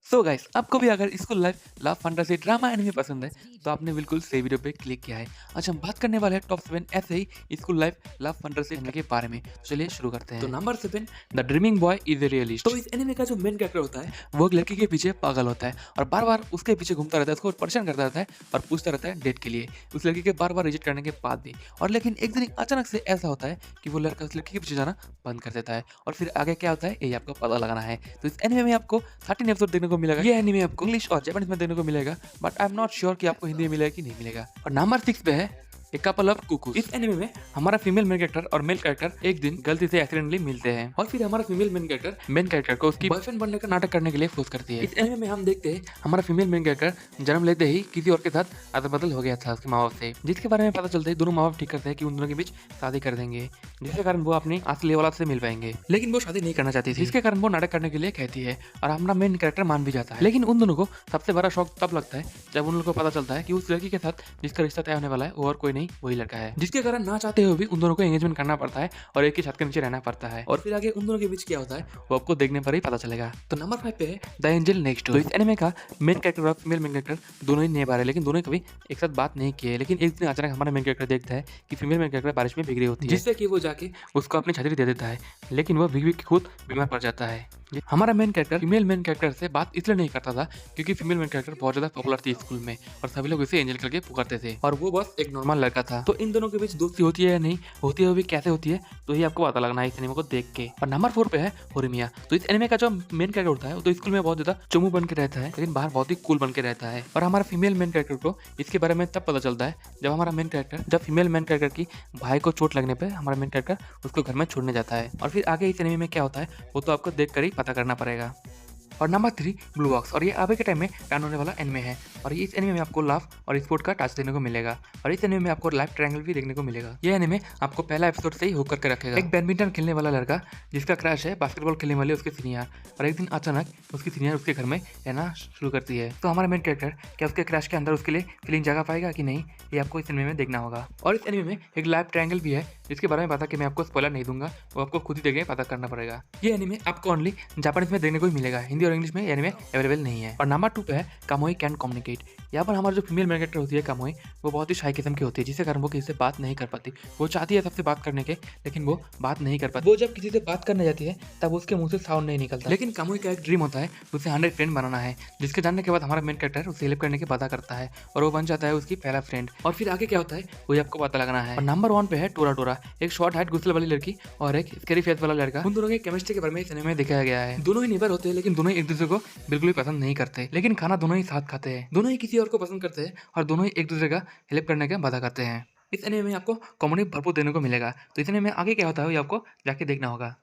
So guys आपको भी अगर school life love fantasy drama anime पसंद है तो आपने बिल्कुल सही वीडियो पे क्लिक किया है। आज हम बात करने वाले हैं टॉप 7 ऐसे ही school life love fantasy anime के बारे में। तो चलिए शुरू करते हैं। तो number 7, the dreaming boy is a realist. तो इस एनिमे का जो मेन कैरेक्टर होता है वो एक लड़की के पीछे पागल होता है और बार-बार उसके पीछे घूमता रहता है, उसको परेशान करता रहता है और पूछता रहता है डेट के लिए। उस लड़की के बार-बार रिजेक्ट करने के बाद भी और लेकिन एक दिन अचानक से ऐसा होता है कि वो लड़का उस लड़की के पीछे जाना बंद कर देता है और फिर आगे क्या होता है ये आपको पता लगाना है। तो इस एनिमे में आपको 13 एपिसोड देखने को मिलेगा। ये एनिमे आपको इंग्लिश और जापानीज में देखने को मिलेगा, but I am not sure कि आपको हिंदी में मिलेगा कि नहीं मिलेगा। और नंबर 6 पे है ए कपल ऑफ कुकूज। इस एनिमे में हमारा फीमेल मेन कैरेक्टर और मेल कैरेक्टर एक दिन गलती से एक्सीडेंटली मिलते हैं और फिर हमारा फीमेल मेन कैरेक्टर को उसकी बॉयफ्रेंड बनने का नाटक करने के लिए फोर्स करती है। इस एनिमे में हम देखते हैं हमारा फीमेल मेन कैरेक्टर जन्म लेते ही किसी और के साथ अदल बदल हो गया था उसके माँ बाप से, जिसके बारे में पता चलते ही दोनों माँ बाप ठीक करते हैं कि उन दोनों के बीच शादी कर देंगे, जिसके कारण वो अपनी असली औलाद से मिल पाएंगे। लेकिन वो शादी नहीं करना चाहती थी, जिसके कारण वो नाटक करने के लिए कहती है और हमारा मेन कैरेक्टर मान भी जाता है। लेकिन उन दोनों को सबसे बड़ा शौक तब लगता है जब उन लोगों को पता चलता है कि उस लड़की के साथ जिसका रिश्ता तय होने वाला है वो और कोई नहीं वही लड़का है, जिसके कारण ना चाहते हुए भी उन दोनों को एंगेजमेंट करना पड़ता है और एक ही छत के नीचे रहना पड़ता है। और फिर आगे उन दोनों के बीच क्या होता है वो आपको देखने पर ही पता चलेगा। तो नंबर 5 पे है द एंजल नेक्स्ट डोर। तो इस एनिमे का मेन कैरेक्टर और फीमेल मेन कैरेक्टर दोनों ही नेब आ रहे हैं, लेकिन दोनों कभी एक साथ बात नहीं किए। लेकिन एक दिन अचानक हमारा मेन कैरेक्टर देखता है कि फीमेल मेन कैरेक्टर बारिश में भीग रही होती है, जिससे कि वो जाके उसको अपनी छतरी दे देता है, लेकिन वो भीग भीग के खुद बीमार पड़ जाता है। हमारा main character female main character से बात इसलिए नहीं करता था क्योंकि फीमेल मेन कैरेक्टर बहुत ज्यादा पॉपुलर थी स्कूल में और सभी लोग इसे एंजल करके पुकारते थे और वो बस एक नॉर्मल लड़का था। तो इन दोनों के बीच दोस्ती होती है या नहीं होती है, वो भी कैसे होती है तो ये आपको पता लगना है इस एनिमे को देख के। और नंबर 4 पे है होरिमिया। तो इस एनिमे का जो मेन कैरेक्टर होता है वो तो स्कूल में बहुत ज्यादा चुमू बन के रहता है, लेकिन बाहर बहुत ही कूल बन के रहता है। और हमारा फीमेल मेन कैरेक्टर को इसके बारे में तब पता चलता है जब फीमेल मेन कैरेक्टर की भाई को चोट लगने पर हमारा मेन कैरेक्टर उसको घर में छोड़ने जाता है। और फिर आगे इस एनिमे में क्या होता है वो तो आपको देख कर ही पता करना पड़ेगा। और नंबर 3 ब्लू बॉक्स। और ये अभी के टाइम में रन होने वाला एनिमे है और इस एनिमे में आपको लव और स्पोर्ट का टच देखने को मिलेगा और इस एनिमे में आपको लाइफ ट्रायंगल भी देखने को मिलेगा। ये एनिमे आपको पहला एपिसोड से ही हुक करके रखेगा। एक बैडमिंटन खेलने वाला लड़का जिसका क्रश है बास्केटबॉल खेलने वाले उसके सीनियर, और एक दिन अचानक उसकी सीनियर उसके घर में रहना शुरू करती है। तो हमारा मेन कैरेक्टर क्या उसके क्रश के अंदर उसके लिए फीलिंग जगा पाएगा कि नहीं, ये आपको इस एनिमे में देखना होगा। और इस एनिमे में एक लाइफ ट्रायंगल भी है जिसके बारे में पता कि मैं आपको स्पॉइलर नहीं दूंगा, वो आपको खुद ही देख के पता करना पड़ेगा। ये एनिमे आपको ओनली जापानीज में देखने को ही मिलेगा, हिंदी और इंग्लिश में एनिमे अवेलेबल नहीं है। और नंबर 2 पे है कामोई कैन कम्युनिकेट। यहाँ पर हमारा जो फीमेल मेन कैरेक्टर होती है कामोई, वो बहुत ही शाई किस्म की होती है, जिसके कारण वो किसी से बात नहीं कर पाती। वो चाहती है सबसे बात करने के, लेकिन वो बात नहीं कर पाती। वो जब किसी से बात करने जाती है तब उसके मुंह से साउंड नहीं निकलता। लेकिन कामोई का एक ड्रीम होता है उसे 100 फ्रेंड बनाना है, जिसके जानने के बाद हमारा मेन कैरेक्टर उसे हेल्प करने की वादा करता है और वो बन जाता है उसकी पहला फ्रेंड। और फिर आगे क्या होता है वो आपको पता लगाना है। और नंबर 1 पे है टोरा टोरा, एक शॉर्ट हाइट गुस्सल वाली लड़की और एक स्कैरी फेस वाला लड़का। उन दोनों के केमिस्ट्री के बारे में इस एनिमे में दिखाया गया है। दोनों ही नेबर होते हैं, लेकिन दोनों ही एक दूसरे को बिल्कुल भी पसंद नहीं करते, लेकिन खाना दोनों ही साथ खाते हैं। दोनों ही किसी और को पसंद करते हैं और दोनों ही एक दूसरे का हेल्प करने का वादा करते हैं। इस एनिमे में आपको कॉमेडी भरपूर देने को मिलेगा। तो इस एनिमे में आगे क्या होता है वो आपको जाके देखना होगा।